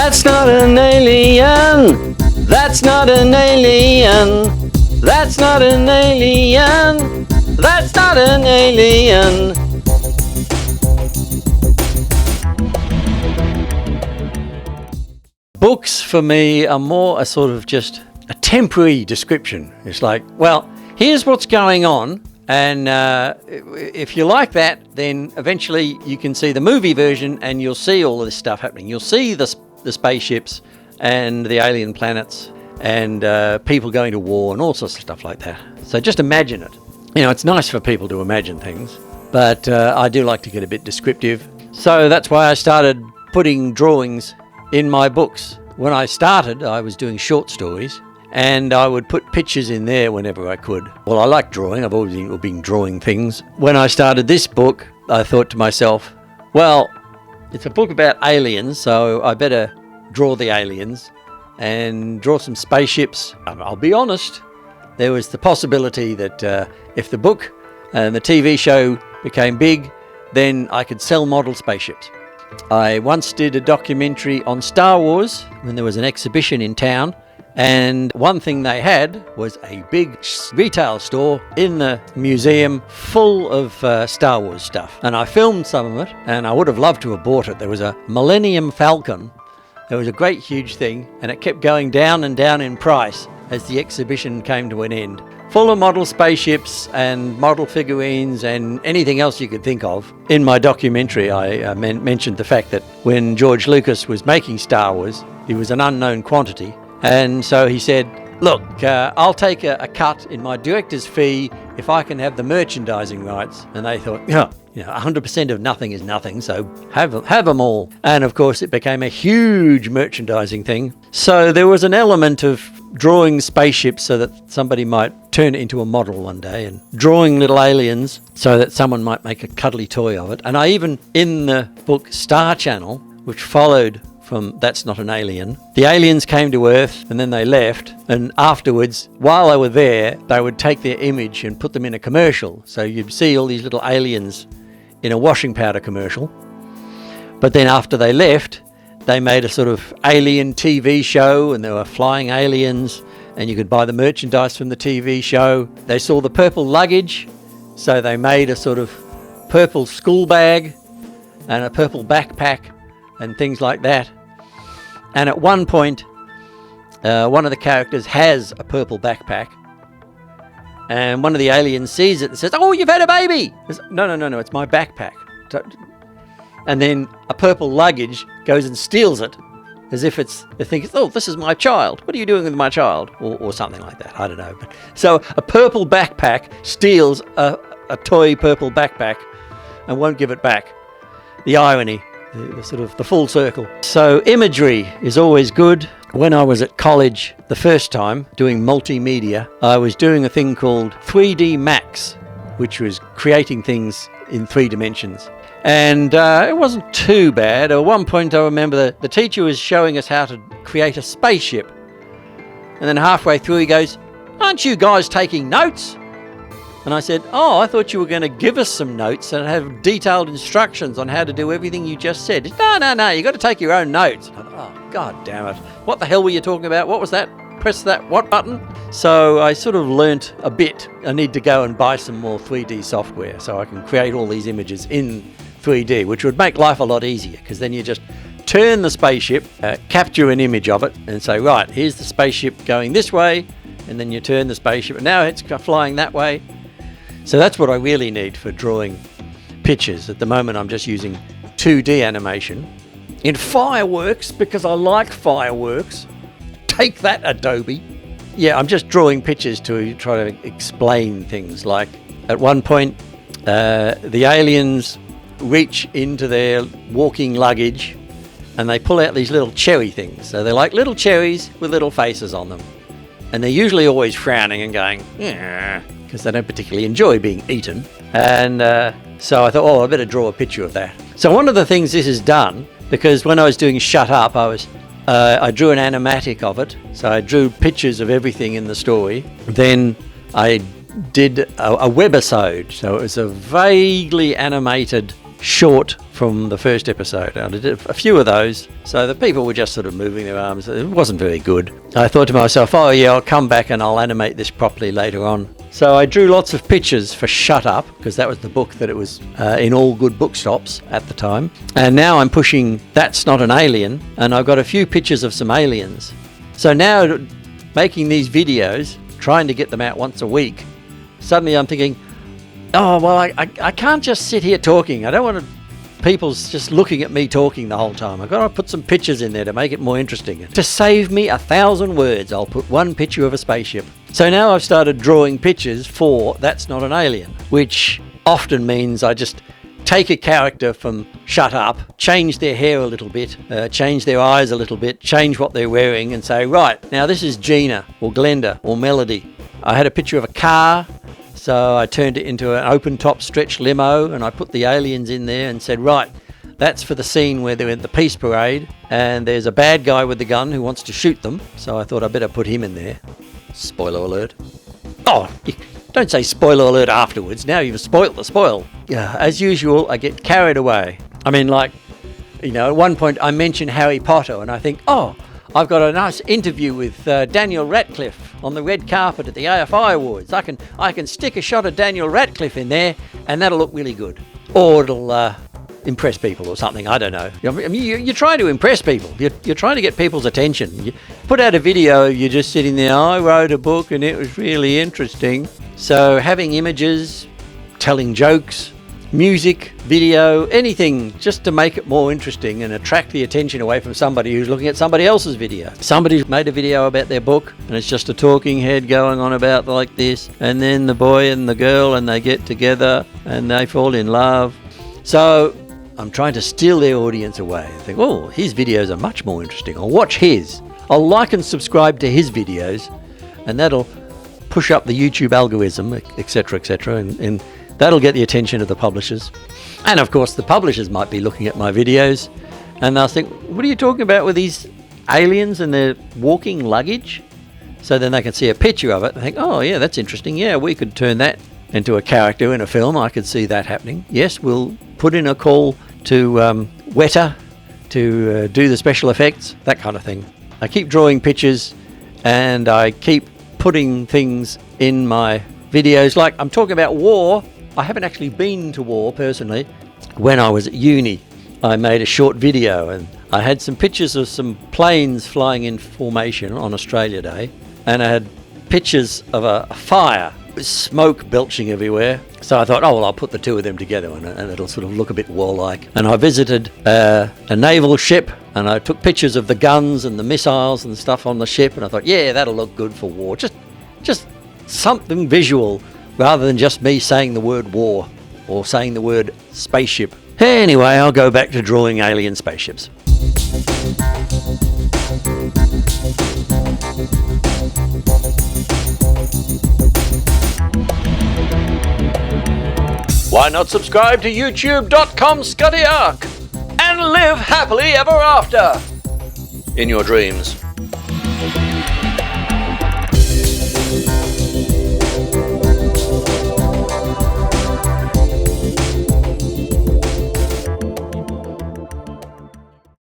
That's not an alien. That's not an alien. That's not an alien. That's not an alien. Books for me are more a sort of just a temporary description. It's like, well, here's what's going on, and if you like that, then eventually you can see the movie version and you'll see all of this stuff happening. You'll see the spaceships and the alien planets and people going to war and all sorts of stuff like that. So just imagine it. You know, it's nice for people to imagine things, but I do like to get a bit descriptive. So that's why I started putting drawings in my books. When I started, I was doing short stories, and I would put pictures in there whenever I could. Well, I like drawing. I've always been drawing things. When I started this book, I thought to myself, well, it's a book about aliens, so I better draw the aliens and draw some spaceships. I'll be honest, there was the possibility that if the book and the TV show became big, then I could sell model spaceships. I once did a documentary on Star Wars when there was an exhibition in town, and one thing they had was a big retail store in the museum full of Star Wars stuff. And I filmed some of it, and I would have loved to have bought it. There was a Millennium Falcon. It was a great huge thing, and it kept going down and down in price as the exhibition came to an end. Full of model spaceships and model figurines and anything else you could think of. In my documentary, I mentioned the fact that when George Lucas was making Star Wars, he was an unknown quantity. And so he said, look, I'll take a cut in my director's fee if I can have the merchandising rights. And they thought, yeah, 100% of nothing is nothing, so have them all. And of course, it became a huge merchandising thing. So there was an element of drawing spaceships so that somebody might turn it into a model one day, and drawing little aliens so that someone might make a cuddly toy of it. And I even, in the book Star Channel, which followed from That's Not an Alien, the aliens came to Earth and then they left, and afterwards, while they were there, they would take their image and put them in a commercial. So you'd see all these little aliens in a washing powder commercial. But then after they left, they made a sort of alien TV show, and there were flying aliens, and you could buy the merchandise from the TV show. They saw the purple luggage, so they made a sort of purple school bag and a purple backpack and things like that. And at one point, one of the characters has a purple backpack, and one of the aliens sees it and says, "Oh, you've had a baby!" No, it's my backpack. And then a purple luggage goes and steals it, as if they think, oh, this is my child. What are you doing with my child? Or something like that. I don't know. So a purple backpack steals a toy purple backpack and won't give it back. The irony, the full circle. So imagery is always good. When I was at college the first time doing multimedia, I was doing a thing called 3D Max, which was creating things in 3 dimensions. And it wasn't too bad. At one point I remember the teacher was showing us how to create a spaceship. And then halfway through he goes, "Aren't you guys taking notes?" And I said, "Oh, I thought you were going to give us some notes and have detailed instructions on how to do everything you just said." No, you got to take your own notes. I thought, oh, God damn it. What the hell were you talking about? What was that? Press that what button? So I sort of learnt a bit. I need to go and buy some more 3D software so I can create all these images in 3D, which would make life a lot easier, because then you just turn the spaceship, capture an image of it and say, right, here's the spaceship going this way, and then you turn the spaceship and now it's flying that way. So that's what I really need for drawing pictures. At the moment I'm just using 2D animation in Fireworks because I like Fireworks. Take that, Adobe. Yeah, I'm just drawing pictures to try to explain things. Like at one point the aliens reach into their walking luggage and they pull out these little cherry things. So they're like little cherries with little faces on them. And they're usually always frowning and going, yeah, because they don't particularly enjoy being eaten. And so I thought, oh, I better draw a picture of that. So one of the things this has done, because when I was doing Shut Up, I drew an animatic of it. So I drew pictures of everything in the story. Then I did a webisode. So it was a vaguely animated short from the first episode. I did a few of those, so the people were just sort of moving their arms. It wasn't very good. I thought to myself, oh yeah, I'll come back and I'll animate this properly later on. So I drew lots of pictures for Shut Up, because that was the book that it was in all good bookshops at the time. And now I'm pushing That's Not an Alien, and I've got a few pictures of some aliens. So now, making these videos, trying to get them out once a week, suddenly I'm thinking, oh, well, I can't just sit here talking. I don't want people just looking at me talking the whole time. I've got to put some pictures in there to make it more interesting. To save me 1,000 words, I'll put one picture of a spaceship. So now I've started drawing pictures for That's Not an Alien, which often means I just take a character from Shut Up, change their hair a little bit, change their eyes a little bit, change what they're wearing, and say, right, now this is Gina or Glenda or Melody. I had a picture of a car, so I turned it into an open-top stretch limo, and I put the aliens in there and said, right, that's for the scene where they're in the peace parade, and there's a bad guy with the gun who wants to shoot them, so I thought I'd better put him in there. Spoiler alert. Oh, don't say spoiler alert afterwards. Now you've spoilt the spoil. Yeah, as usual, I get carried away. I mean, like, at one point I mentioned Harry Potter, and I think, oh, I've got a nice interview with Daniel Radcliffe on the red carpet at the AFI Awards. I can stick a shot of Daniel Radcliffe in there, and that'll look really good. Or it'll impress people or something. I don't know. I mean, you're trying to impress people. You're trying to get people's attention. You put out a video, you're just sitting there, I wrote a book and it was really interesting. So having images, telling jokes, music, video, anything just to make it more interesting and attract the attention away from somebody who's looking at somebody else's video. Somebody's made a video about their book and it's just a talking head going on about like this, and then the boy and the girl, and they get together and they fall in love. So I'm trying to steal their audience away and think, oh, his videos are much more interesting. I'll watch his. I'll like and subscribe to his videos, and that'll push up the YouTube algorithm, etc., etc., and that'll get the attention of the publishers. And of course, the publishers might be looking at my videos and they'll think, what are you talking about with these aliens and their walking luggage? So then they can see a picture of it and think, oh yeah, that's interesting. Yeah, we could turn that into a character in a film. I could see that happening. Yes, we'll put in a call to Weta to do the special effects, that kind of thing. I keep drawing pictures and I keep putting things in my videos. Like, I'm talking about war. I haven't actually been to war personally. When I was at uni, I made a short video and I had some pictures of some planes flying in formation on Australia Day, and I had pictures of a fire with smoke belching everywhere. So I thought, oh well, I'll put the two of them together and it'll sort of look a bit warlike. And I visited a naval ship and I took pictures of the guns and the missiles and stuff on the ship, and I thought, yeah, that'll look good for war. Just something visual, rather than just me saying the word war or saying the word spaceship. Anyway, I'll go back to drawing alien spaceships. Why not subscribe to youtube.com/ScuttyArk and live happily ever after in your dreams?